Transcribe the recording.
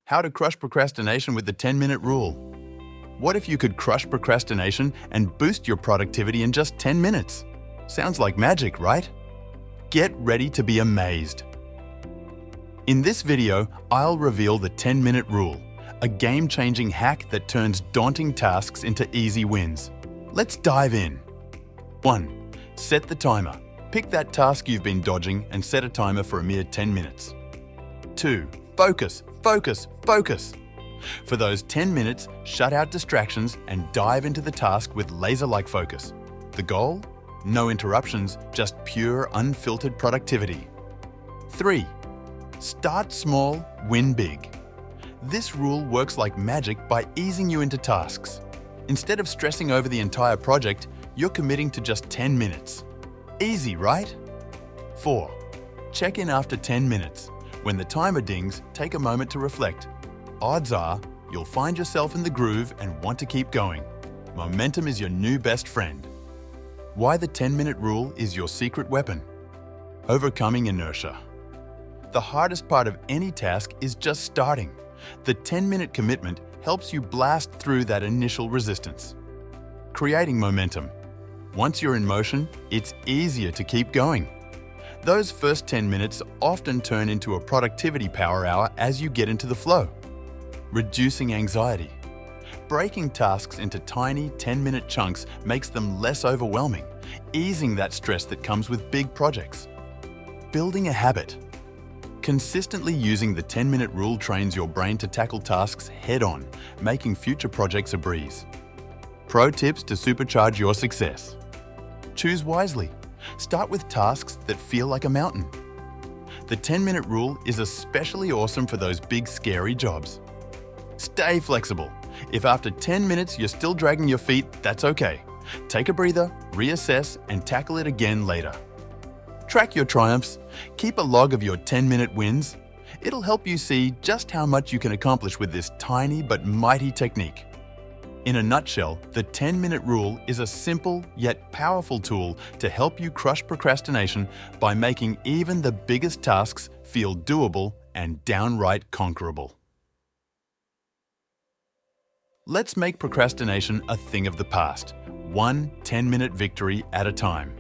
How to crush procrastination with the 10-minute rule. What if you could crush procrastination and boost your productivity in just 10 minutes? Sounds like magic, right? Get ready to be amazed. In this video, I'll reveal the 10-minute rule, a game-changing hack that turns daunting tasks into easy wins. Let's dive in. 1. Set the timer. Pick that task you've been dodging and set a timer for a mere 10 minutes. 2. Focus, focus, focus. For those 10 minutes, shut out distractions and dive into the task with laser-like focus. The goal? No interruptions, just pure, unfiltered productivity. 3. Start small, win big. This rule works like magic by easing you into tasks. Instead of stressing over the entire project, you're committing to just 10 minutes. Easy, right? 4. Check in after 10 minutes. When the timer dings, take a moment to reflect. Odds are, you'll find yourself in the groove and want to keep going. Momentum is your new best friend. Why the 10-minute rule is your secret weapon. Overcoming inertia. The hardest part of any task is just starting. The 10-minute commitment helps you blast through that initial resistance. Creating momentum. Once you're in motion, it's easier to keep going. Those first 10 minutes often turn into a productivity power hour as you get into the flow. Reducing anxiety. Breaking tasks into tiny 10-minute chunks makes them less overwhelming, easing that stress that comes with big projects. Building a habit. Consistently using the 10-minute rule trains your brain to tackle tasks head-on, making future projects a breeze. Pro tips to supercharge your success. Choose wisely. Start with tasks that feel like a mountain. The 10-minute rule is especially awesome for those big, scary jobs. Stay flexible. If after 10 minutes you're still dragging your feet, that's okay. Take a breather, reassess, and tackle it again later. Track your triumphs. Keep a log of your 10-minute wins. It'll help you see just how much you can accomplish with this tiny but mighty technique. In a nutshell, the 10-minute rule is a simple yet powerful tool to help you crush procrastination by making even the biggest tasks feel doable and downright conquerable. Let's make procrastination a thing of the past, one 10-minute victory at a time.